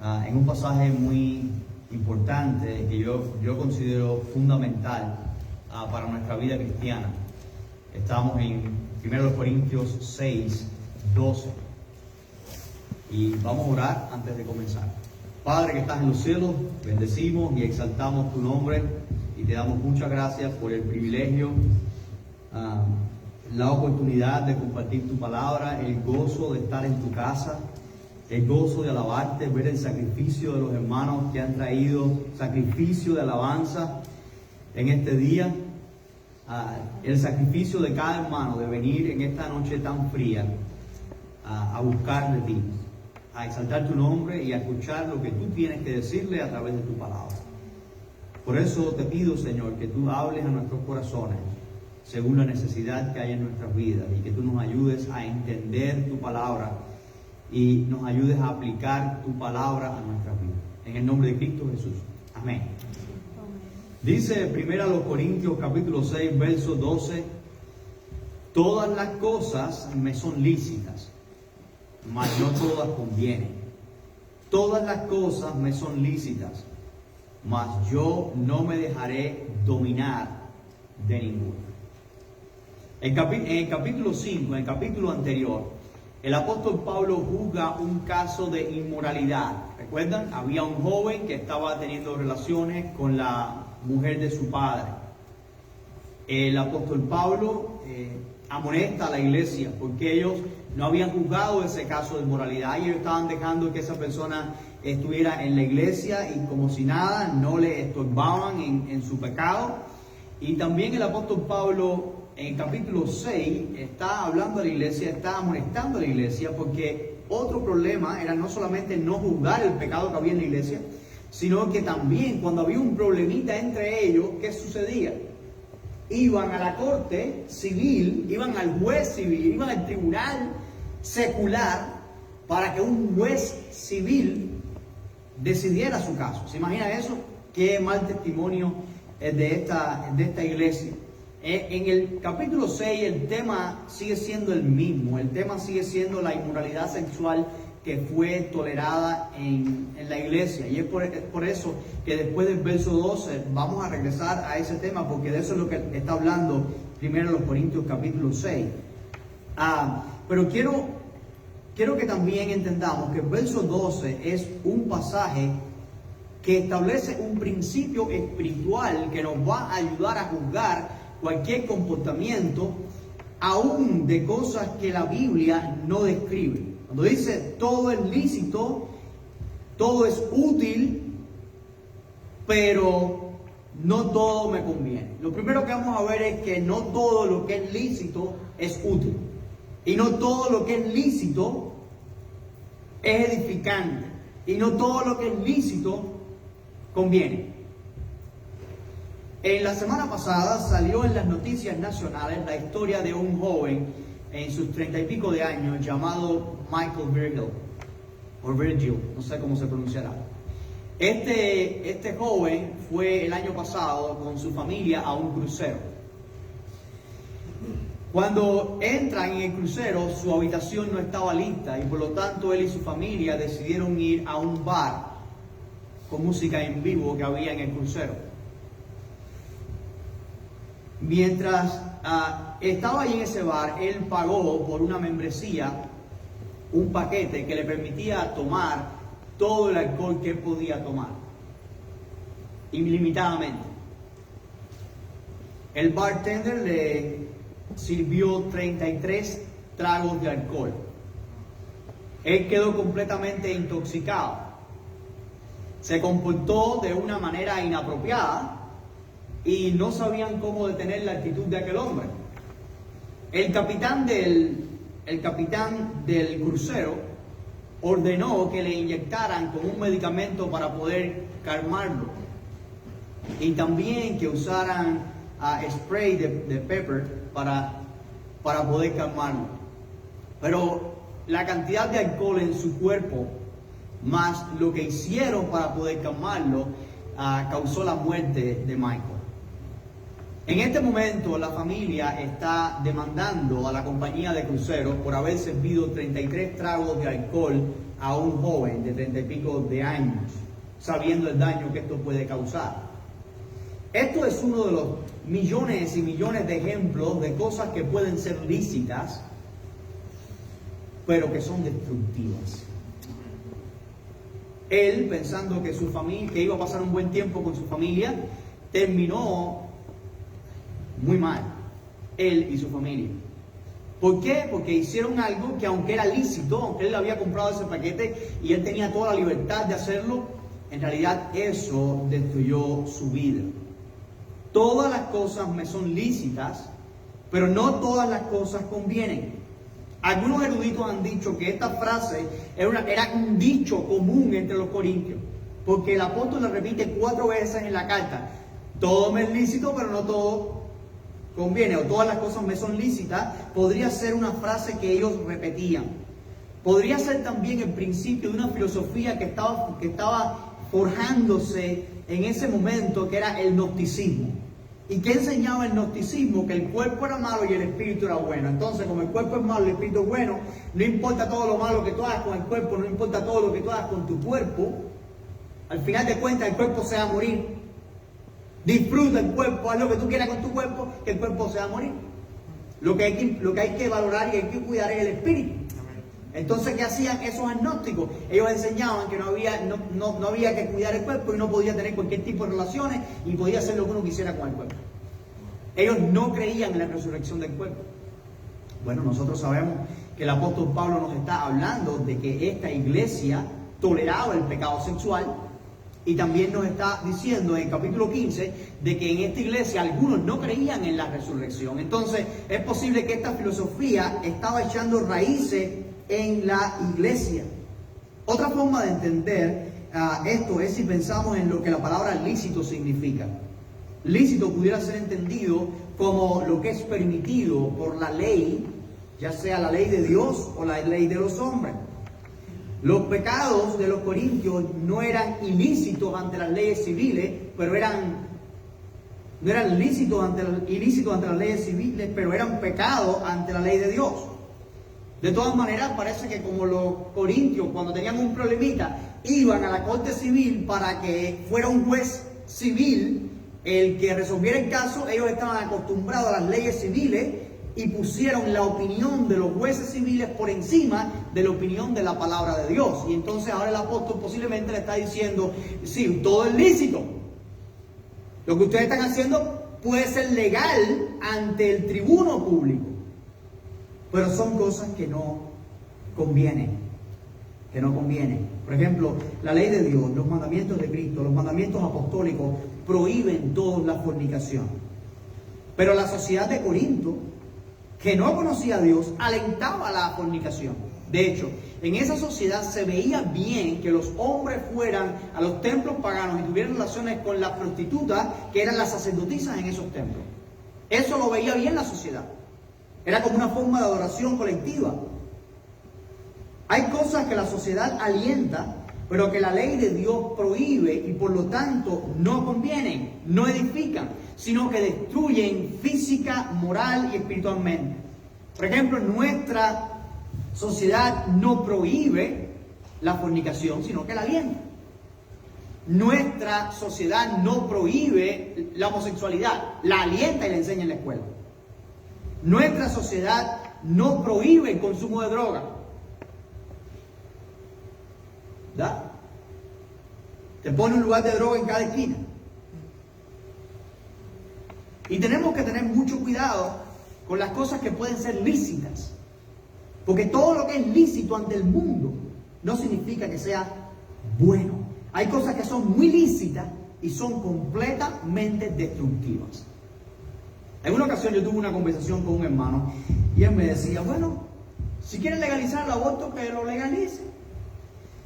en un pasaje muy importante que yo considero fundamental para nuestra vida cristiana. Estamos en 1 Corintios 6, 12. Y vamos a orar antes de comenzar. Padre que estás en los cielos, bendecimos y exaltamos tu nombre y te damos muchas gracias por el privilegio, la oportunidad de compartir tu palabra, el gozo de estar en tu casa, el gozo de alabarte, ver el sacrificio de los hermanos que han traído sacrificio de alabanza en este día, el sacrificio de cada hermano de venir en esta noche tan fría a buscar de ti, a exaltar tu nombre y a escuchar lo que tú tienes que decirle a través de tu palabra. Por eso te pido, Señor, que tú hables a nuestros corazones según la necesidad que hay en nuestras vidas y que tú nos ayudes a entender tu palabra y nos ayudes a aplicar tu palabra a nuestras vidas. En el nombre de Cristo Jesús. Amén. Dice 1 Corintios capítulo 6, verso 12: todas las cosas me son lícitas, mas no todas convienen. Todas las cosas me son lícitas, mas yo no me dejaré dominar de ninguna. En el capítulo 5, en el capítulo anterior, el apóstol Pablo juzga un caso de inmoralidad. ¿Recuerdan? Había un joven que estaba teniendo relaciones con la mujer de su padre. El apóstol Pablo amonesta a la iglesia porque ellos no habían juzgado ese caso de inmoralidad y ellos estaban dejando que esa persona estuviera en la iglesia y como si nada, no le estorbaban en su pecado. Y también el apóstol Pablo en el capítulo 6 está hablando a la iglesia, está amonestando a la iglesia porque otro problema era no solamente no juzgar el pecado que había en la iglesia, sino que también cuando había un problemita entre ellos, ¿qué sucedía? Iban a la corte civil, iban al juez civil, iban al tribunal secular para que un juez civil decidiera su caso. ¿Se imagina eso? Qué mal testimonio de esta iglesia. En el capítulo 6 el tema sigue siendo el mismo, el tema sigue siendo la inmoralidad sexual que fue tolerada en la iglesia. Y es por eso que después del verso 12 vamos a regresar a ese tema, porque de eso es lo que está hablando 1 Corintios capítulo 6. Pero quiero que también entendamos que el verso 12 es un pasaje que establece un principio espiritual que nos va a ayudar a juzgar cualquier comportamiento, aún de cosas que la Biblia no describe. Cuando dice todo es lícito, todo es útil, pero no todo me conviene. Lo primero que vamos a ver es que no todo lo que es lícito es útil. Y no todo lo que es lícito es edificante. Y no todo lo que es lícito conviene. En la semana pasada salió en las noticias nacionales la historia de un joven en sus 30 y pico de años llamado Michael Virgil, no sé cómo se pronunciará. Este joven fue el año pasado con su familia a un crucero. Cuando entran en el crucero, su habitación no estaba lista y por lo tanto él y su familia decidieron ir a un bar con música en vivo que había en el crucero. Mientras estaba ahí en ese bar, él pagó por una membresía un paquete que le permitía tomar todo el alcohol que él podía tomar, ilimitadamente. El bartender le sirvió 33 tragos de alcohol. Él quedó completamente intoxicado. Se comportó de una manera inapropiada y no sabían cómo detener la actitud de aquel hombre. El capitán del crucero ordenó que le inyectaran con un medicamento para poder calmarlo y también que usaran spray de pepper para poder calmarlo. Pero la cantidad de alcohol en su cuerpo más lo que hicieron para poder calmarlo causó la muerte de Michael. En este momento la familia está demandando a la compañía de cruceros por haber servido 33 tragos de alcohol a un joven de 30 y pico de años, sabiendo el daño que esto puede causar. Esto es uno de los millones y millones de ejemplos de cosas que pueden ser lícitas, pero que son destructivas. Él, pensando que su familia, que iba a pasar un buen tiempo con su familia, terminó muy mal, él y su familia. ¿Por qué? Porque hicieron algo que, aunque era lícito, aunque él había comprado ese paquete y él tenía toda la libertad de hacerlo, en realidad eso destruyó su vida. Todas las cosas me son lícitas, pero no todas las cosas convienen. Algunos eruditos han dicho que esta frase era un dicho común entre los corintios, porque el apóstol la repite 4 veces en la carta. Todo me es lícito, pero no todo conviene, o todas las cosas me son lícitas. Podría ser una frase que ellos repetían. Podría ser también el principio de una filosofía que estaba forjándose en ese momento, que era el gnosticismo. ¿Y qué enseñaba el gnosticismo? Que el cuerpo era malo y el espíritu era bueno. Entonces, como el cuerpo es malo y el espíritu es bueno, no importa todo lo malo que tú hagas con el cuerpo, no importa todo lo que tú hagas con tu cuerpo, al final de cuentas el cuerpo se va a morir. Disfruta el cuerpo, haz lo que tú quieras con tu cuerpo, que el cuerpo se va a morir. Lo que hay que valorar y hay que cuidar es el espíritu. Entonces, ¿qué hacían esos agnósticos? Ellos enseñaban que no había que cuidar el cuerpo y no podía tener cualquier tipo de relaciones y podía hacer lo que uno quisiera con el cuerpo. Ellos no creían en la resurrección del cuerpo. Bueno, nosotros sabemos que el apóstol Pablo nos está hablando de que esta iglesia toleraba el pecado sexual, y también nos está diciendo en el capítulo 15 de que en esta iglesia algunos no creían en la resurrección. Entonces, es posible que esta filosofía estaba echando raíces en la iglesia. Otra forma de entender esto es si pensamos en lo que la palabra lícito significa. Lícito pudiera ser entendido como lo que es permitido por la ley, ya sea la ley de Dios o la ley de los hombres. Los pecados de los corintios no eran ilícitos ante las leyes civiles, pero no eran ilícitos ante las leyes civiles, pero eran pecados ante la ley de Dios. De todas maneras, parece que como los corintios, cuando tenían un problemita, iban a la corte civil para que fuera un juez civil el que resolviera el caso. Ellos estaban acostumbrados a las leyes civiles y pusieron la opinión de los jueces civiles por encima de la opinión de la palabra de Dios. Y entonces ahora el apóstol posiblemente le está diciendo, sí, todo es lícito. Lo que ustedes están haciendo puede ser legal ante el tribuno público, pero son cosas que no convienen. Por ejemplo, la ley de Dios, los mandamientos de Cristo, los mandamientos apostólicos prohíben toda la fornicación. Pero la sociedad de Corinto, que no conocía a Dios, alentaba la fornicación. De hecho, en esa sociedad se veía bien que los hombres fueran a los templos paganos y tuvieran relaciones con las prostitutas, que eran las sacerdotisas en esos templos. Eso lo veía bien la sociedad. Era como una forma de adoración colectiva. Hay cosas que la sociedad alienta, pero que la ley de Dios prohíbe y por lo tanto no convienen, no edifican, sino que destruyen física, moral y espiritualmente. Por ejemplo, nuestra sociedad no prohíbe la fornicación, sino que la alienta. Nuestra sociedad no prohíbe la homosexualidad, la alienta y la enseña en la escuela. Nuestra sociedad no prohíbe el consumo de droga. ¿Da? Te pone un lugar de droga en cada esquina. Y tenemos que tener mucho cuidado con las cosas que pueden ser lícitas. Porque todo lo que es lícito ante el mundo no significa que sea bueno. Hay cosas que son muy lícitas y son completamente destructivas. En una ocasión yo tuve una conversación con un hermano y él me decía, bueno, si quieren legalizar el aborto, que lo legalicen.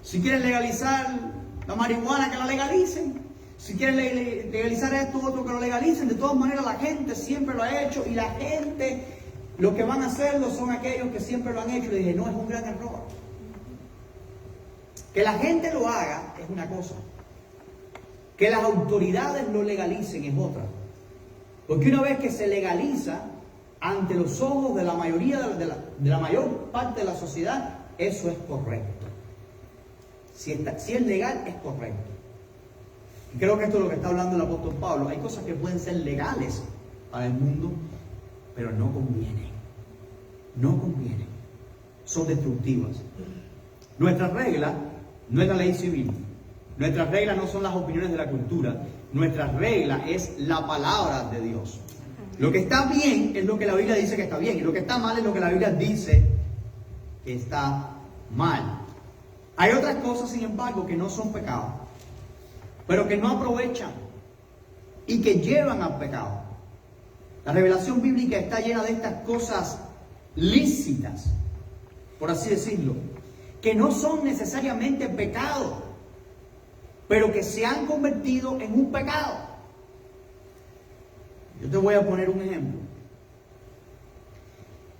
Si quieren legalizar la marihuana, que la legalicen. Si quieren legalizar esto u otro, que lo legalicen. De todas maneras, la gente siempre lo ha hecho y la gente, los que van a hacerlo son aquellos que siempre lo han hecho. Y le dije, no, es un gran error. Que la gente lo haga es una cosa. Que las autoridades lo legalicen es otra. Porque una vez que se legaliza ante los ojos de la mayoría, de la mayor parte de la sociedad, eso es correcto. Si es legal, es correcto. Y creo que esto es lo que está hablando el apóstol Pablo. Hay cosas que pueden ser legales para el mundo, pero no convienen. No convienen. Son destructivas. Nuestra regla no es la ley civil. Nuestras reglas no son las opiniones de la cultura. Nuestra regla es la palabra de Dios. Lo que está bien es lo que la Biblia dice que está bien. Y lo que está mal es lo que la Biblia dice que está mal. Hay otras cosas, sin embargo, que no son pecado, pero que no aprovechan y que llevan al pecado. La revelación bíblica está llena de estas cosas lícitas, por así decirlo, que no son necesariamente pecado, pero que se han convertido en un pecado. Yo te voy a poner un ejemplo.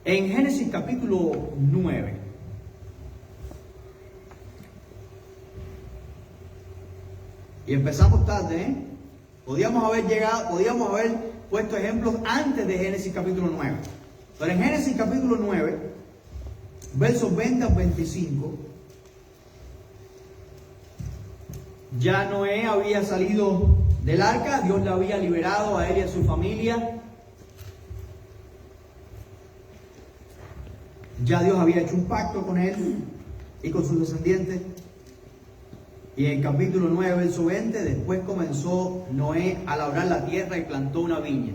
En Génesis capítulo 9, y empezamos tarde, ¿eh? Podíamos haber puesto ejemplos antes de Génesis capítulo 9. Pero en Génesis capítulo 9, versos 20 al 25, ya Noé había salido del arca, Dios le había liberado a él y a su familia. Ya Dios había hecho un pacto con él y con sus descendientes. Y en el capítulo 9, verso 20, después comenzó Noé a labrar la tierra y plantó una viña.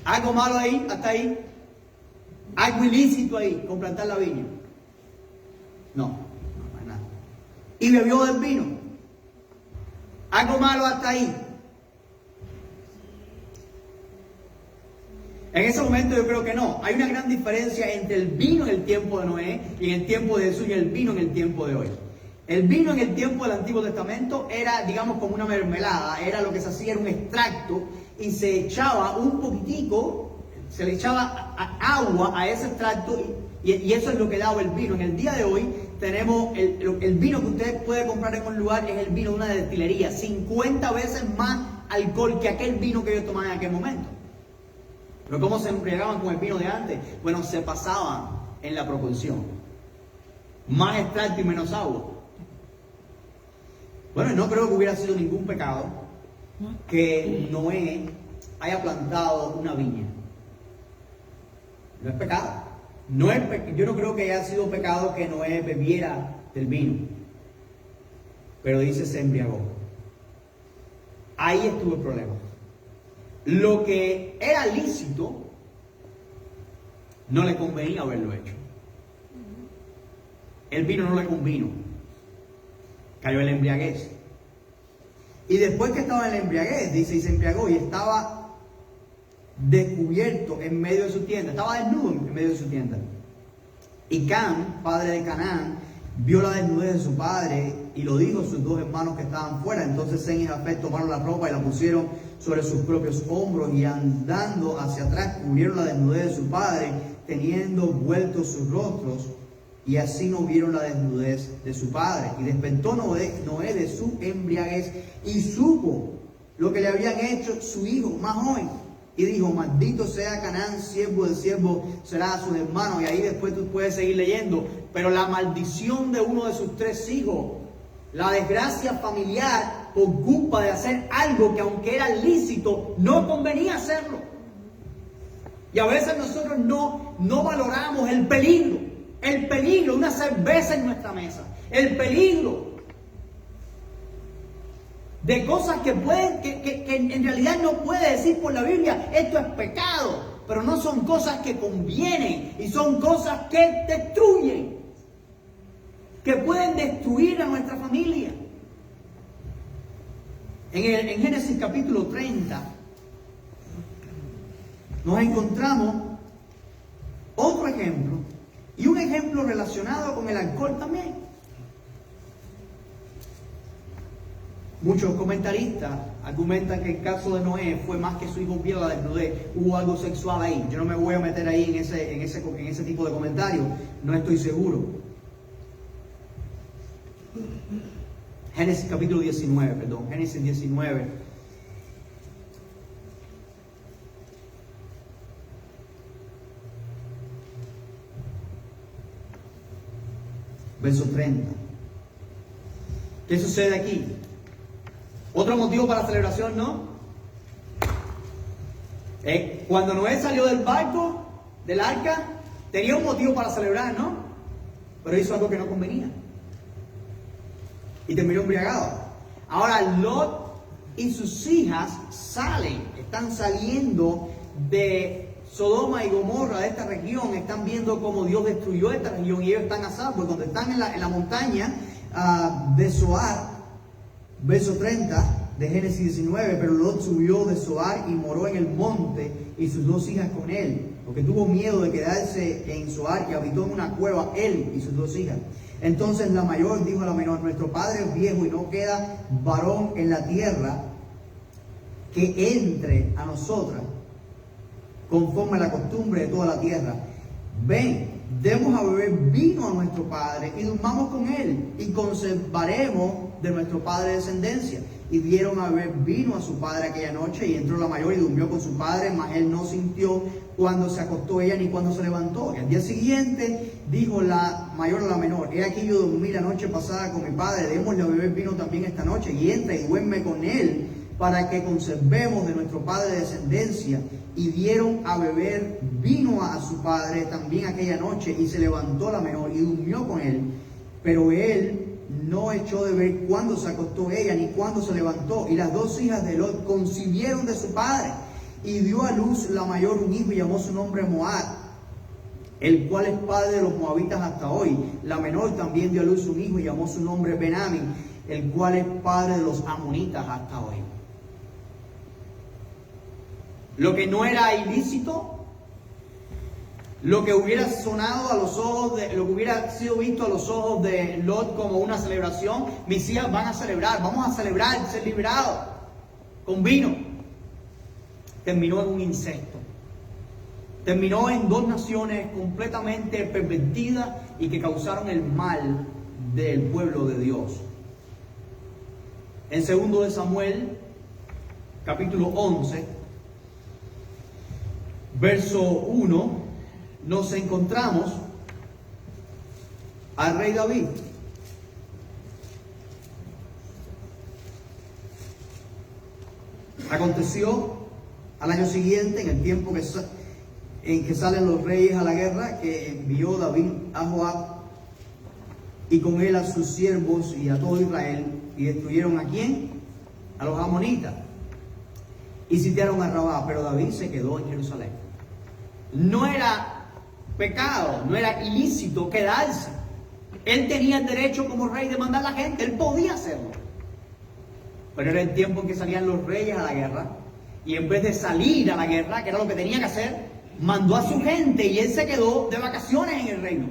¿Algo malo ahí? ¿Hasta ahí? ¿Algo ilícito ahí con plantar la viña? No hay nada. Y bebió del vino. ¿Algo malo hasta ahí? En ese momento yo creo que no. Hay una gran diferencia entre el vino en el tiempo de Noé y en el tiempo de Jesús y el vino en el tiempo de hoy. El vino en el tiempo del Antiguo Testamento era, digamos, como una mermelada. Era lo que se hacía, era un extracto y se echaba un poquitico, se le echaba agua a ese extracto y eso es lo que daba el vino. En el día de hoy tenemos el vino que usted puede comprar en un lugar, es el vino de una destilería, 50 veces más alcohol que aquel vino que ellos tomaban en aquel momento. Pero ¿cómo se embriagaban con el vino de antes? Bueno, se pasaban en la proporción. Más extracto y menos agua. Bueno, no creo que hubiera sido ningún pecado que Noé haya plantado una viña. No es pecado. Yo no creo que haya sido pecado que Noé bebiera del vino. Pero dice se embriagó. Ahí estuvo el problema. Lo que era lícito, no le convenía haberlo hecho. El vino no le convino. Cayó en la embriaguez. Y después que estaba en la embriaguez, dice, y se embriagó y estaba descubierto en medio de su tienda. Estaba desnudo en medio de su tienda. Y Cam, padre de Canaán, vio la desnudez de su padre y lo dijo a sus dos hermanos que estaban fuera. Entonces Sem y Jafet tomaron la ropa y la pusieron sobre sus propios hombros y andando hacia atrás cubrieron la desnudez de su padre, teniendo vueltos sus rostros. Y así no vieron la desnudez de su padre. Y despertó Noé de su embriaguez y supo lo que le habían hecho su hijo más joven. Y dijo, maldito sea Canaán, siervo del siervo será a sus hermanos. Y ahí después tú puedes seguir leyendo. Pero la maldición de uno de sus 3 hijos, la desgracia familiar por culpa de hacer algo que aunque era lícito, no convenía hacerlo. Y a veces nosotros no valoramos el peligro. El peligro de una cerveza en nuestra mesa. El peligro de cosas que en realidad no puede decir por la Biblia, esto es pecado. Pero no son cosas que convienen y son cosas que destruyen. Que pueden destruir a nuestra familia. En Génesis capítulo 30 nos encontramos otro ejemplo. Y un ejemplo relacionado con el alcohol también. Muchos comentaristas argumentan que el caso de Noé fue más que su hijo viera la desnudez. Hubo algo sexual ahí. Yo no me voy a meter ahí en ese tipo de comentarios. No estoy seguro. Génesis capítulo 19, perdón. Génesis 19. Verso 30. ¿Qué sucede aquí? Otro motivo para la celebración, ¿no? Cuando Noé salió del barco, del arca, tenía un motivo para celebrar, ¿no? Pero hizo algo que no convenía. Y terminó embriagado. Ahora Lot y sus hijas están saliendo de Sodoma y Gomorra, de esta región. Están viendo cómo Dios destruyó esta región y ellos están a salvo. Cuando están en la montaña de Zoar, verso 30 de Génesis 19, pero Lot subió de Zoar y moró en el monte y sus 2 hijas con él, porque tuvo miedo de quedarse en Zoar y habitó en una cueva él y sus 2 hijas. Entonces la mayor dijo a la menor: nuestro padre es viejo y no queda varón en la tierra que entre a nosotras conforme a la costumbre de toda la tierra. Ven, demos a beber vino a nuestro padre y durmamos con él y conservaremos de nuestro padre descendencia. Y dieron a beber vino a su padre aquella noche, y entró la mayor y durmió con su padre, mas él no sintió cuando se acostó ella ni cuando se levantó. Y al día siguiente dijo la mayor a la menor: he aquí yo dormí la noche pasada con mi padre, démosle a beber vino también esta noche, y entra y duerme con él, para que conservemos de nuestro padre descendencia. Y dieron a beber vino a su padre también aquella noche, y se levantó la menor y durmió con él. Pero él no echó de ver cuándo se acostó ella ni cuándo se levantó. Y las 2 hijas de Lot concibieron de su padre, y dio a luz la mayor un hijo y llamó su nombre Moab, el cual es padre de los moabitas hasta hoy. La menor también dio a luz un hijo y llamó su nombre Benami, el cual es padre de los amonitas hasta hoy. Lo que no era ilícito, lo que hubiera sonado a los ojos lo que hubiera sido visto a los ojos de Lot como una celebración, mis hijas van a celebrar, vamos a celebrar, ser liberados con vino, terminó en un incesto. Terminó en 2 naciones completamente pervertidas y que causaron el mal del pueblo de Dios. En 2 de Samuel, capítulo 11, verso 1, nos encontramos al rey David. Aconteció al año siguiente, en el tiempo en que salen los reyes a la guerra, que envió David a Joab y con él a sus siervos y a todo Israel, y destruyeron ¿a quién? A los amonitas, y sitiaron a Rabá, pero David se quedó en Jerusalén. No era pecado, no era ilícito quedarse. Él tenía el derecho como rey de mandar a la gente, él podía hacerlo. Pero era el tiempo en que salían los reyes a la guerra, y en vez de salir a la guerra, que era lo que tenía que hacer, mandó a su gente y él se quedó de vacaciones en el reino.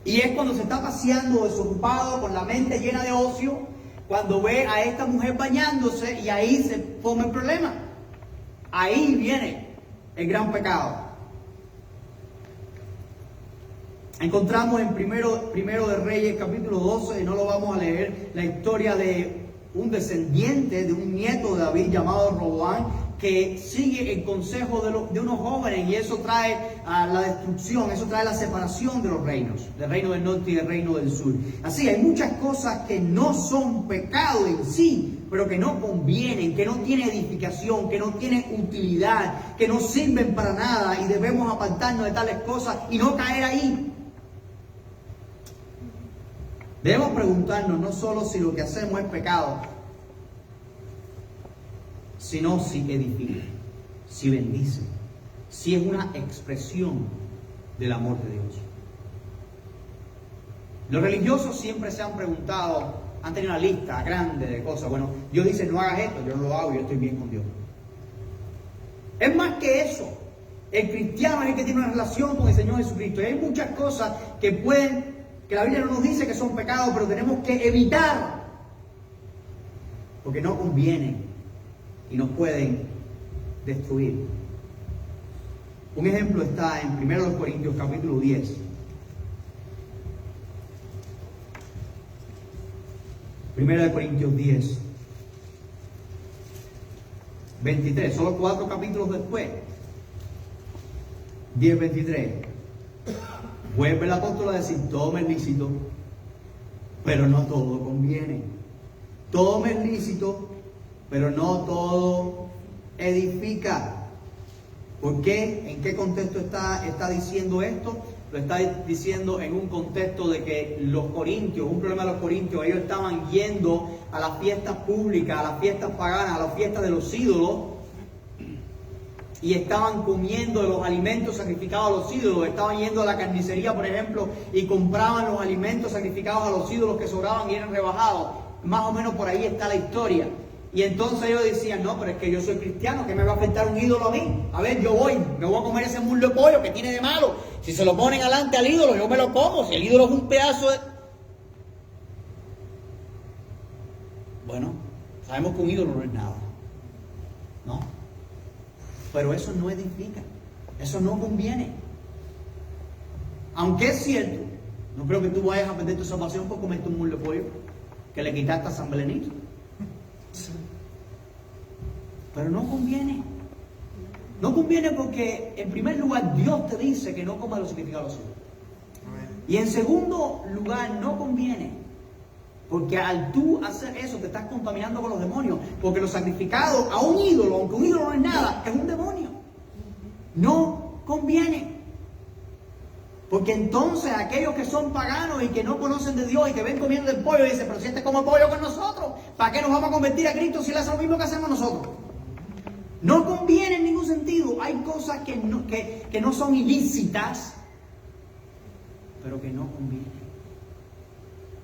Y es cuando se está paseando desocupado, con la mente llena de ocio, cuando ve a esta mujer bañándose, y ahí se forma el problema. Ahí viene el gran pecado. Encontramos en primero de Reyes, capítulo 12, y no lo vamos a leer, la historia de un descendiente, de un nieto de David llamado Roboam, que sigue el consejo de unos jóvenes, y eso trae la destrucción, eso trae la separación de los reinos, del reino del norte y del reino del sur. Así, hay muchas cosas que no son pecado en sí, pero que no convienen, que no tienen edificación, que no tienen utilidad, que no sirven para nada, y debemos apartarnos de tales cosas y no caer ahí. Debemos preguntarnos no solo si lo que hacemos es pecado, sino si edifica, si bendice, si es una expresión del amor de Dios. Los religiosos siempre se han preguntado, han tenido una lista grande de cosas. Bueno, Dios dice no hagas esto, yo no lo hago y yo estoy bien con Dios. Es más que eso. El cristiano es el que tiene una relación con el Señor Jesucristo. Y hay muchas cosas que la Biblia no nos dice que son pecados, pero tenemos que evitar, porque no convienen y nos pueden destruir. Un ejemplo está en 1 Corintios capítulo 10. 1 Corintios 10, 23, solo 4 capítulos después. 10, 23. Vuelve el apóstol a decir: todo me es lícito, pero no todo conviene. Todo me es lícito, pero no todo edifica. ¿Por qué? ¿En qué contexto está diciendo esto? Lo está diciendo en un contexto de que los corintios, un problema de los corintios, ellos estaban yendo a las fiestas públicas, a las fiestas paganas, a las fiestas de los ídolos, y estaban comiendo de los alimentos sacrificados a los ídolos. Estaban yendo a la carnicería, por ejemplo, y compraban los alimentos sacrificados a los ídolos que sobraban y eran rebajados. Más o menos por ahí está la historia. Y entonces ellos decían, no, pero es que yo soy cristiano, ¿qué me va a afectar un ídolo a mí? A ver, me voy a comer ese muslo de pollo, ¿qué tiene de malo? Si se lo ponen adelante al ídolo, yo me lo como. Si el ídolo es un pedazo de... Bueno, sabemos que un ídolo no es nada, ¿no? Pero eso no edifica, eso no conviene. Aunque es cierto, no creo que tú vayas a perder tu salvación por comerte un muslo de pollo que le quitaste a San Belenito. Pero no conviene. No conviene porque, en primer lugar, Dios te dice que no comas los sacrificados a los ídolos. Y en segundo lugar, no conviene porque al tú hacer eso te estás contaminando con los demonios. Porque lo sacrificado a un ídolo, aunque un ídolo no es nada, es un demonio. No conviene. Porque entonces aquellos que son paganos y que no conocen de Dios y que ven comiendo el pollo, dicen, pero si este come pollo con nosotros, ¿para qué nos vamos a convertir a Cristo si Él hace lo mismo que hacemos nosotros? No conviene en ningún sentido. Hay cosas que no son ilícitas, pero que no convienen.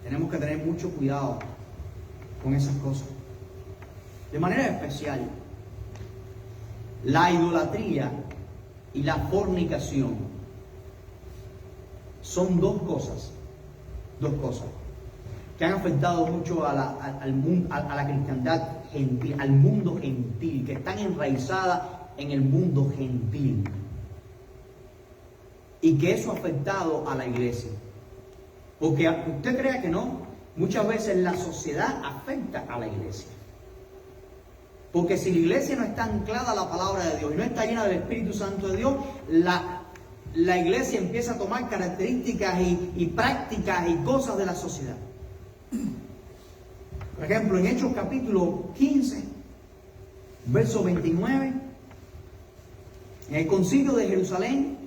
Tenemos que tener mucho cuidado con esas cosas. De manera especial, la idolatría y la fornicación son dos cosas que han afectado mucho a la cristiandad gentil, al mundo gentil, que están enraizadas en el mundo gentil, y que eso ha afectado a la iglesia. Porque usted crea que no, muchas veces la sociedad afecta a la iglesia. Porque si la iglesia no está anclada a la palabra de Dios y no está llena del Espíritu Santo de Dios, la iglesia empieza a tomar características y prácticas y cosas de la sociedad. Por ejemplo, en Hechos capítulo 15, verso 29, en el concilio de Jerusalén,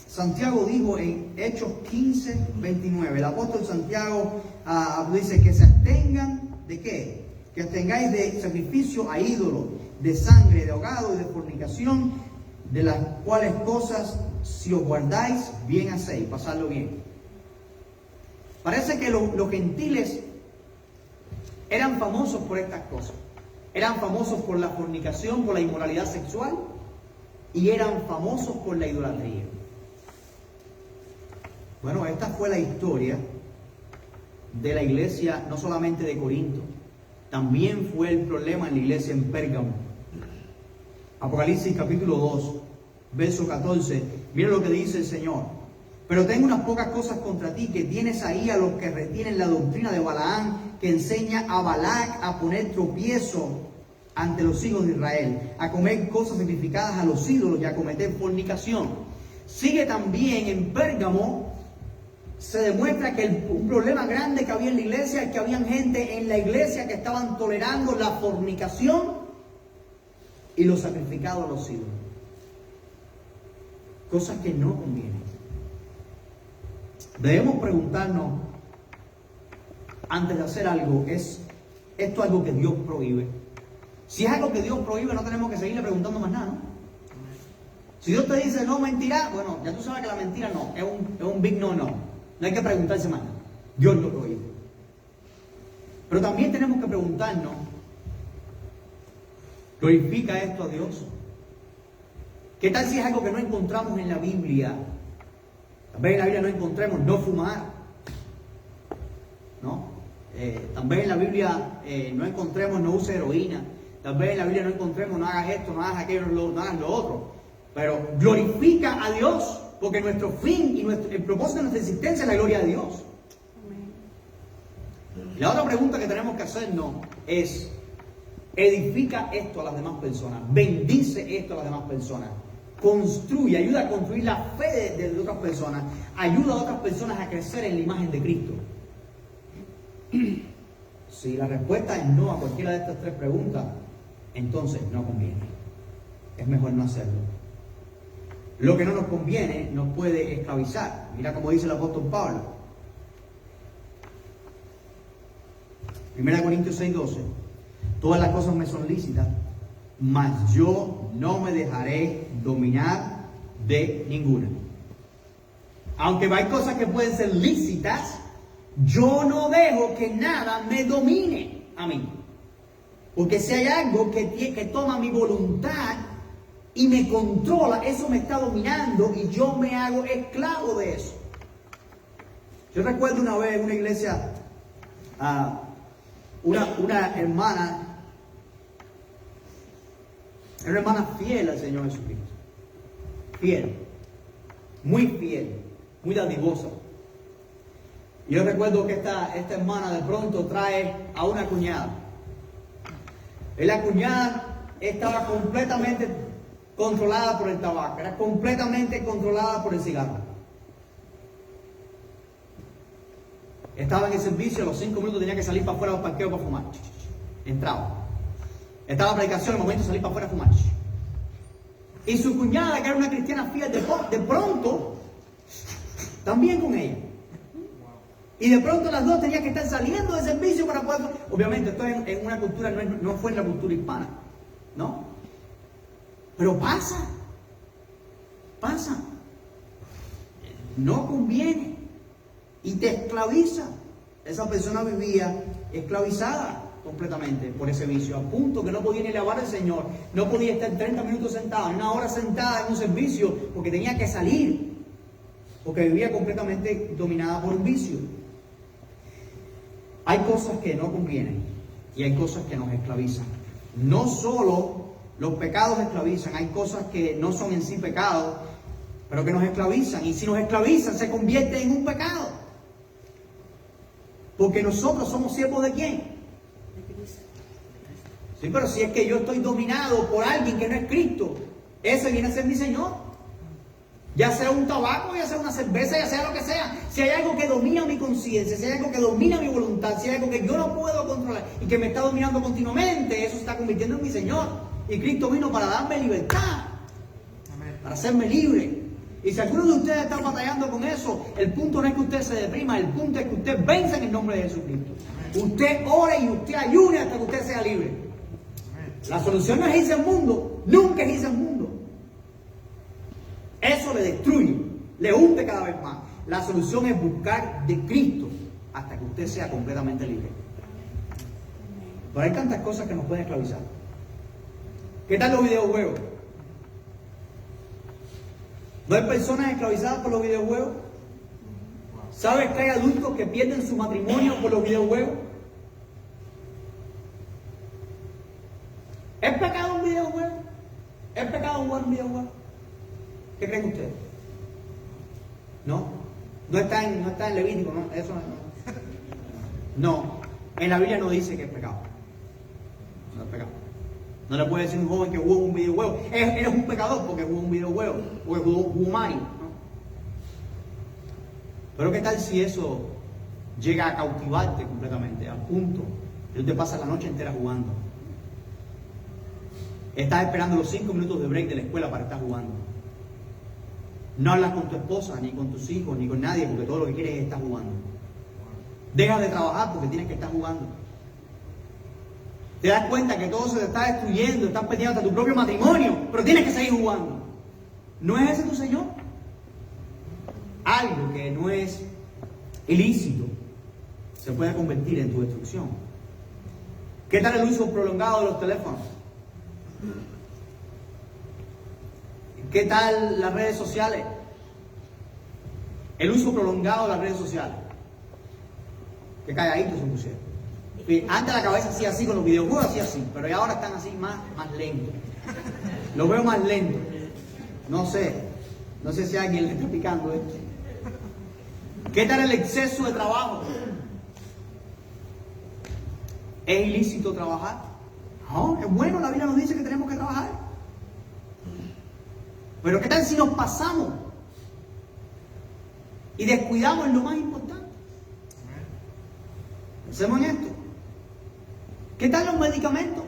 Santiago dijo en Hechos 15, 29, el apóstol Santiago dice que se abstengan ¿de qué? Que abstengáis de sacrificio a ídolos, de sangre, de ahogado y de fornicación, de las cuales cosas si os guardáis, bien hacéis, pasadlo bien. Parece que los gentiles eran famosos por estas cosas. Eran famosos por la fornicación, por la inmoralidad sexual, y eran famosos por la idolatría. Bueno, esta fue la historia de la iglesia, no solamente de Corinto, también fue el problema en la iglesia en Pérgamo. Apocalipsis capítulo 2, verso 14, mira lo que dice el Señor. Pero tengo unas pocas cosas contra ti, que tienes ahí a los que retienen la doctrina de Balaam, que enseña a Balac a poner tropiezo ante los hijos de Israel, a comer cosas sacrificadas a los ídolos y a cometer fornicación. Sigue también en Pérgamo. Se demuestra que un problema grande que había en la iglesia es que había gente en la iglesia que estaban tolerando la fornicación y lo sacrificado a los ídolos. Cosas que no convienen. Debemos preguntarnos, antes de hacer algo, ¿es esto algo que Dios prohíbe? Si es algo que Dios prohíbe, no tenemos que seguirle preguntando más nada, ¿no? Si Dios te dice no mentirá, bueno, ya tú sabes que la mentira no, es un big no. No hay que preguntarse más nada. Dios lo prohíbe. Pero también tenemos que preguntarnos, ¿glorifica esto a Dios? ¿Qué tal si es algo que no encontramos en la Biblia? Tal vez en la Biblia no encontremos no fumar, ¿no? Tal vez en la Biblia no encontremos no use heroína. Tal vez en la Biblia no encontremos no hagas esto, no hagas aquello, no hagas lo otro. Pero glorifica a Dios, porque nuestro fin y el propósito de nuestra existencia es la gloria de Dios. Y la otra pregunta que tenemos que hacernos es, ¿edifica esto a las demás personas? ¿Bendice esto a las demás personas? construye, ayuda a construir la fe de otras personas, ayuda a otras personas a crecer en la imagen de Cristo. Si la respuesta es no a cualquiera de estas tres preguntas, entonces no conviene. Es mejor no hacerlo. Lo que no nos conviene nos puede esclavizar. Mira como dice el apóstol Pablo. 1 Corintios 6:12. Todas las cosas me son lícitas, mas yo no me dejaré dominar de ninguna. Aunque hay cosas que pueden ser lícitas, yo no dejo que nada me domine a mí. Porque si hay algo que toma mi voluntad y me controla, eso me está dominando y yo me hago esclavo de eso. Yo recuerdo una vez en una iglesia, una hermana fiel al Señor Jesucristo. Fiel. Muy dadivosa. Yo recuerdo que esta hermana de pronto trae a una cuñada. Y la cuñada estaba completamente controlada por el tabaco, era completamente controlada por el cigarro. Estaba en el servicio, a los 5 minutos tenía que salir para afuera del parqueo para fumar. Entraba. Estaba en predicación, en el momento de salir para afuera a fumar. Y su cuñada, que era una cristiana fiel, de pronto, también con ella. Y de pronto las dos tenían que estar saliendo del servicio para poder... Obviamente, esto en una cultura, no fue en la cultura hispana, ¿no? Pero pasa. No conviene. Y te esclaviza. Esa persona vivía esclavizada completamente por ese vicio, a punto que no podía ni alabar al Señor, no podía estar 30 minutos sentado, una hora sentada en un servicio, porque tenía que salir, porque vivía completamente dominada por un vicio. Hay cosas que no convienen y hay cosas que nos esclavizan. No solo los pecados esclavizan, hay cosas que no son en sí pecados, pero que nos esclavizan, y si nos esclavizan se convierte en un pecado. Porque nosotros somos siervos ¿de quién? Sí, pero si es que yo estoy dominado por alguien que no es Cristo, ese viene a ser mi Señor. Ya sea un tabaco, ya sea una cerveza, ya sea lo que sea. Si hay algo que domina mi conciencia, si hay algo que domina mi voluntad, si hay algo que yo no puedo controlar y que me está dominando continuamente, eso se está convirtiendo en mi Señor. Y Cristo vino para darme libertad, para hacerme libre. Y si alguno de ustedes está batallando con eso, el punto no es que usted se deprima, el punto es que usted venza en el nombre de Jesucristo. Usted ore y usted ayune hasta que usted sea libre. La solución no es irse al mundo, nunca es irse al mundo. Eso le destruye, le hunde cada vez más. La solución es buscar de Cristo hasta que usted sea completamente libre. Pero hay tantas cosas que nos pueden esclavizar. ¿Qué tal los videojuegos? ¿No hay personas esclavizadas por los videojuegos? ¿Sabes que hay adultos que pierden su matrimonio por los videojuegos? ¿Es pecado un videojuego? ¿Es pecado jugar un videojuego? ¿Qué creen ustedes? ¿No? No está en Levítico, ¿no? Eso no. En la Biblia no dice que es pecado. No es pecado. No le puede decir a un joven que jugó un videojuego. Eres un pecador porque jugó un videojuego. Porque jugó Mario, ¿no? Pero ¿qué tal si eso llega a cautivarte completamente? Al punto que tú te pasas la noche entera jugando. Estás esperando los 5 minutos de break de la escuela para estar jugando. No hablas con tu esposa, ni con tus hijos, ni con nadie, porque todo lo que quieres es estar jugando. Dejas de trabajar porque tienes que estar jugando. Te das cuenta que todo se te está destruyendo, estás perdiendo hasta tu propio matrimonio, pero tienes que seguir jugando. ¿No es ese tu Señor? Algo que no es ilícito se puede convertir en tu destrucción. ¿Qué tal el uso prolongado de los teléfonos? ¿Qué tal las redes sociales? El uso prolongado de las redes sociales. Qué calladitos se pusieron. Antes la cabeza hacía así con los videojuegos, hacía así, pero ya ahora están así más lentos. Lo veo más lento. No sé si a alguien le está picando esto. ¿Qué tal el exceso de trabajo? ¿Es ilícito trabajar? No, es bueno, la Biblia nos dice que tenemos que trabajar. Pero ¿qué tal si nos pasamos y descuidamos en lo más importante? Pensemos en esto. ¿Qué tal los medicamentos?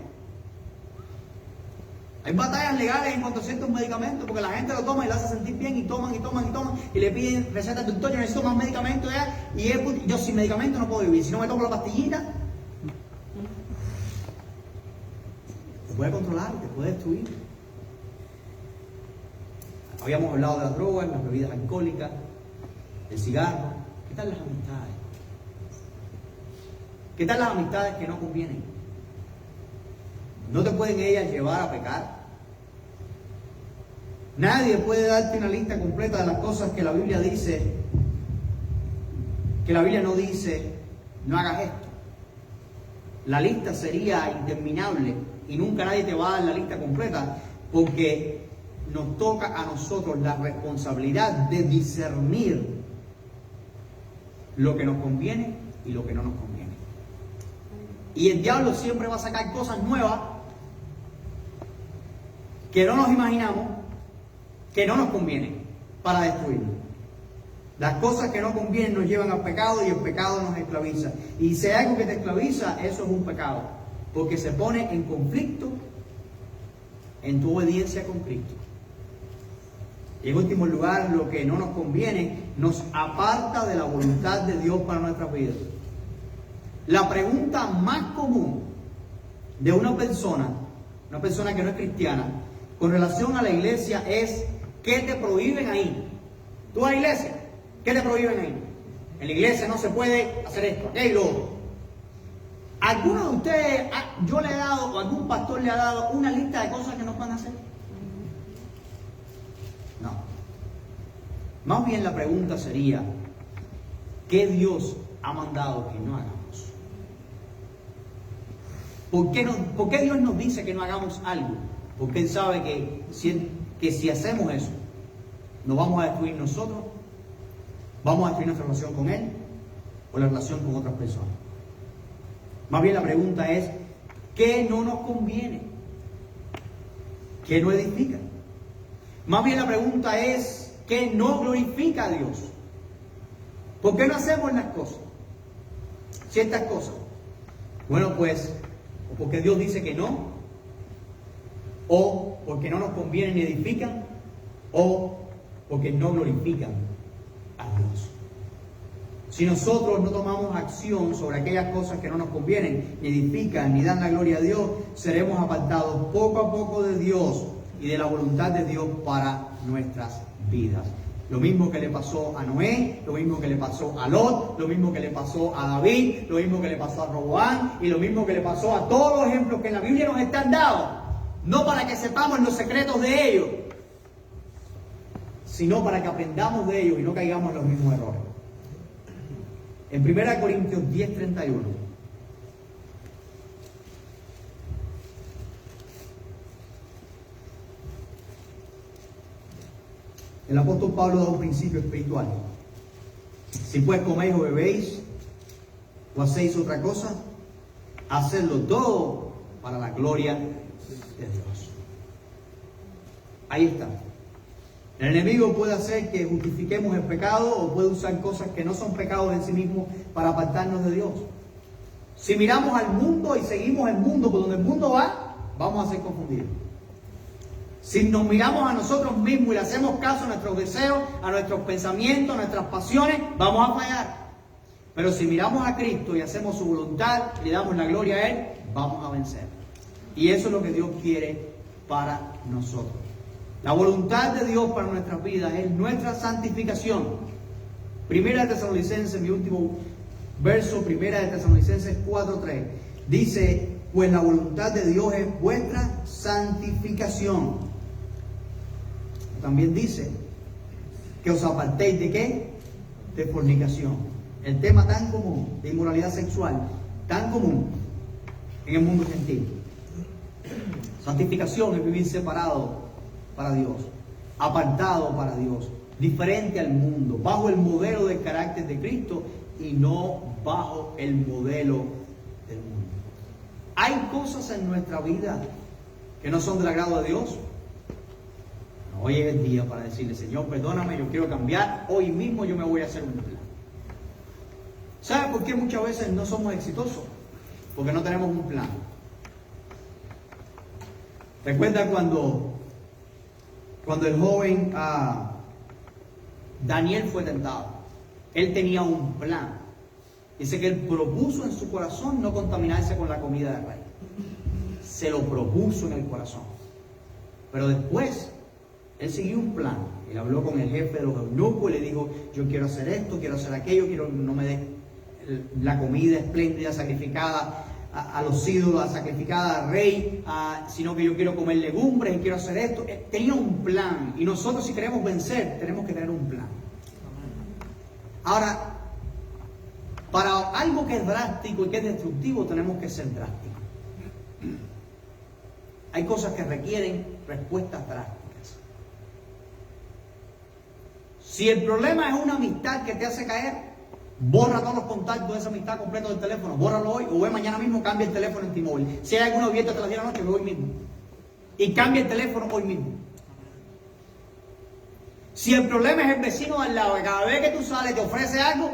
Hay batallas legales en cuanto a ciertos medicamentos, porque la gente lo toma y lo hace sentir bien, y toman, y le piden recetas del doctor, yo necesito más medicamentos, y yo sin medicamento no puedo vivir, si no me tomo la pastillita. Te puede controlar, te puede destruir. Habíamos hablado de las drogas, las bebidas alcohólicas, el cigarro. ¿Qué tal las amistades? ¿Qué tal las amistades que no convienen? ¿No te pueden ellas llevar a pecar? Nadie puede darte una lista completa de las cosas que la Biblia dice, que la Biblia no dice, no hagas esto. La lista sería interminable y nunca nadie te va a dar la lista completa, porque nos toca a nosotros la responsabilidad de discernir lo que nos conviene y lo que no nos conviene. Y el diablo siempre va a sacar cosas nuevas que no nos imaginamos, que no nos convienen, para destruirnos. Las cosas que no convienen nos llevan al pecado y el pecado nos esclaviza. Y si hay algo que te esclaviza, eso es un pecado, porque se pone en conflicto en tu obediencia con Cristo. Y en último lugar, lo que no nos conviene nos aparta de la voluntad de Dios para nuestras vidas. La pregunta más común de una persona que no es cristiana, con relación a la iglesia es: ¿qué te prohíben ahí? Tú a la iglesia, ¿qué te prohíben ahí? En la iglesia no se puede hacer esto, aquello, lo otro. ¿Alguno de ustedes, yo le he dado, o algún pastor le ha dado una lista de cosas que no pueden hacer? No. Más bien la pregunta sería: ¿qué Dios ha mandado que no hagamos? ¿Por qué Dios nos dice que no hagamos algo? Porque Él sabe que si hacemos eso, nos vamos a destruir nosotros, vamos a destruir nuestra relación con Él o la relación con otras personas. Más bien la pregunta es: ¿qué no nos conviene? ¿Qué no edifica? Más bien la pregunta es: ¿qué no glorifica a Dios? ¿Por qué no hacemos las cosas? Ciertas cosas. Bueno, pues, o porque Dios dice que no, o porque no nos convienen ni edifican, o porque no glorifican a Dios. Si nosotros no tomamos acción sobre aquellas cosas que no nos convienen, ni edifican, ni dan la gloria a Dios, seremos apartados poco a poco de Dios y de la voluntad de Dios para nuestras vidas. Lo mismo que le pasó a Noé, lo mismo que le pasó a Lot, lo mismo que le pasó a David, lo mismo que le pasó a Roboam, y lo mismo que le pasó a todos los ejemplos que en la Biblia nos están dados. No para que sepamos los secretos de ellos, sino para que aprendamos de ellos y no caigamos en los mismos errores. En 1 Corintios 10:31. El apóstol Pablo da un principio espiritual. Si pues coméis o bebéis o hacéis otra cosa, hacedlo todo para la gloria de Dios. Ahí está. El enemigo puede hacer que justifiquemos el pecado, o puede usar cosas que no son pecados en sí mismos para apartarnos de Dios. Si miramos al mundo y seguimos el mundo por donde el mundo va, vamos a ser confundidos. Si nos miramos a nosotros mismos y le hacemos caso a nuestros deseos, a nuestros pensamientos, a nuestras pasiones, vamos a fallar. Pero si miramos a Cristo y hacemos su voluntad y le damos la gloria a Él, vamos a vencer. Y eso es lo que Dios quiere para nosotros. La voluntad de Dios para nuestras vidas es nuestra santificación. Primera de Tesalonicenses, mi último verso, Primera de Tesalonicenses 4:3, dice: pues la voluntad de Dios es vuestra santificación. También dice que os apartéis ¿de qué? De fornicación. El tema tan común de inmoralidad sexual, tan común en el mundo gentil. Santificación es vivir separado para Dios, apartado para Dios, diferente al mundo, bajo el modelo del carácter de Cristo y no bajo el modelo del mundo. ¿Hay cosas en nuestra vida que no son del agrado de Dios? Hoy es el día para decirle, Señor, perdóname, yo quiero cambiar. Hoy mismo yo me voy a hacer un plan. ¿Sabe por qué muchas veces no somos exitosos? Porque no tenemos un plan. Recuerda cuando el joven Daniel fue tentado. Él tenía un plan. Dice que él propuso en su corazón no contaminarse con la comida del rey. Se lo propuso en el corazón. Pero después, él siguió un plan. Él habló con el jefe de los eunucos y le dijo, yo quiero hacer esto, quiero hacer aquello, quiero que no me des la comida espléndida sacrificada a los ídolos, sacrificada al rey, sino que yo quiero comer legumbres y quiero hacer esto. Tenía un plan. Y nosotros, si queremos vencer, tenemos que tener un plan. Ahora, para algo que es drástico y que es destructivo, tenemos que ser drásticos. Hay cosas que requieren respuestas drásticas. Si el problema es una amistad que te hace caer, borra todos los contactos de esa amistad completo del teléfono. Bórralo hoy o ve mañana mismo, cambia el teléfono en T-Mobile. Si hay alguno abierto hasta las 10 de la noche, ve hoy mismo. Y cambia el teléfono hoy mismo. Si el problema es el vecino de al lado, que cada vez que tú sales te ofrece algo,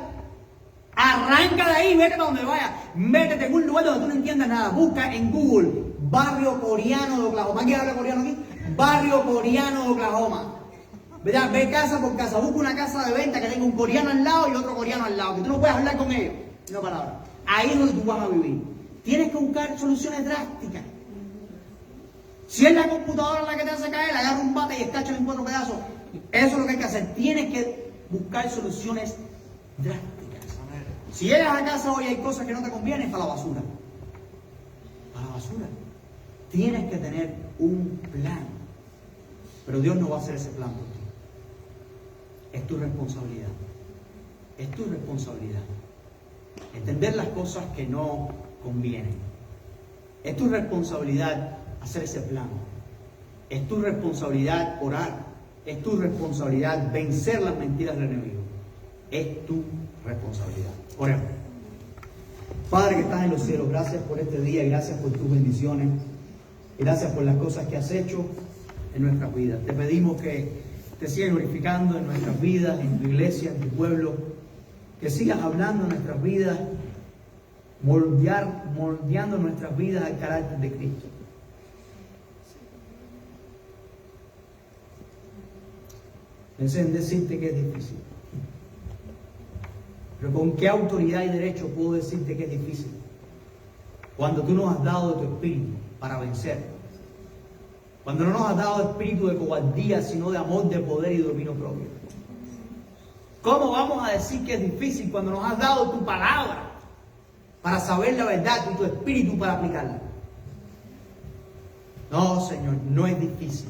arranca de ahí, vete para donde vaya. Métete en un lugar donde tú no entiendas nada. Busca en Google barrio coreano de Oklahoma. ¿Quién habla coreano aquí? Barrio coreano de Oklahoma. ¿Verdad? Ve casa por casa. Busca una casa de venta que tenga un coreano al lado y otro coreano al lado. Que tú no puedas hablar con ellos. No palabras. Ahí es donde tú vas a vivir. Tienes que buscar soluciones drásticas. Si es la computadora la que te hace caer, agarra un bate y escáchalo en 4 pedazos. Eso es lo que hay que hacer. Tienes que buscar soluciones drásticas. Si llegas a casa hoy y hay cosas que no te convienen, para la basura. Para la basura. Tienes que tener un plan. Pero Dios no va a hacer ese plan por ti. Es tu responsabilidad. Es tu responsabilidad. Entender las cosas que no convienen. Es tu responsabilidad hacer ese plan. Es tu responsabilidad orar. Es tu responsabilidad vencer las mentiras del enemigo. Es tu responsabilidad. Oremos. Padre que estás en los cielos, gracias por este día y gracias por tus bendiciones. Gracias por las cosas que has hecho en nuestras vidas. Te pedimos que te sigas glorificando en nuestras vidas, en tu iglesia, en tu pueblo. Que sigas hablando en nuestras vidas, moldeando nuestras vidas al carácter de Cristo. Pensé en decirte que es difícil. Pero ¿con qué autoridad y derecho puedo decirte que es difícil? Cuando tú nos has dado de tu espíritu para vencer. Cuando no nos has dado espíritu de cobardía, sino de amor, de poder y de dominio propio. ¿Cómo vamos a decir que es difícil cuando nos has dado tu palabra para saber la verdad y tu espíritu para aplicarla? No, Señor, no es difícil.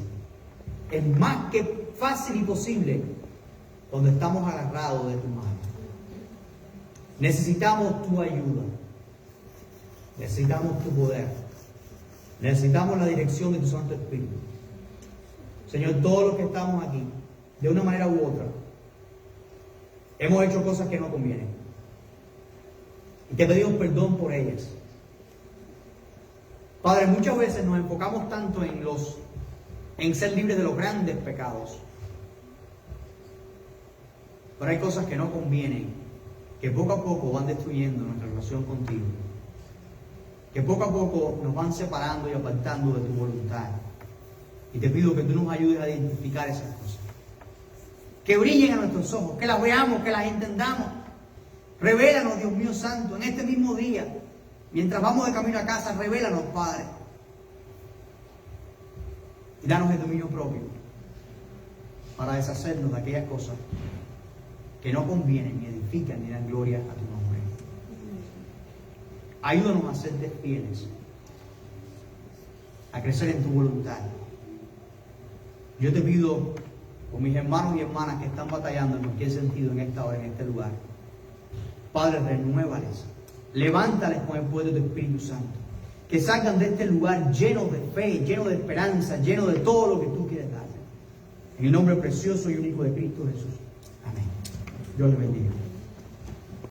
Es más que fácil y posible cuando estamos agarrados de tu mano. Necesitamos tu ayuda. Necesitamos tu poder. Necesitamos la dirección de tu Santo Espíritu. Señor, todos los que estamos aquí, de una manera u otra, hemos hecho cosas que no convienen. Y te pedimos perdón por ellas. Padre, muchas veces nos enfocamos tanto en ser libres de los grandes pecados. Pero hay cosas que no convienen, que poco a poco van destruyendo nuestra relación contigo. Que poco a poco nos van separando y apartando de tu voluntad. Y te pido que tú nos ayudes a identificar esas cosas. Que brillen a nuestros ojos, que las veamos, que las entendamos. Revélanos, Dios mío santo, en este mismo día. Mientras vamos de camino a casa, revélanos, Padre. Y danos el dominio propio para deshacernos de aquellas cosas que no convienen, ni edifican, ni dan gloria a tu nombre. Ayúdanos a serte fieles, a crecer en tu voluntad. Yo te pido, por mis hermanos y hermanas que están batallando en cualquier sentido en esta hora, en este lugar, Padre, renuévales, levántales con el poder de tu Espíritu Santo, que salgan de este lugar llenos de fe, llenos de esperanza, llenos de todo lo que tú quieres darle. En el nombre precioso y único de Cristo Jesús. Amén. Dios les bendiga.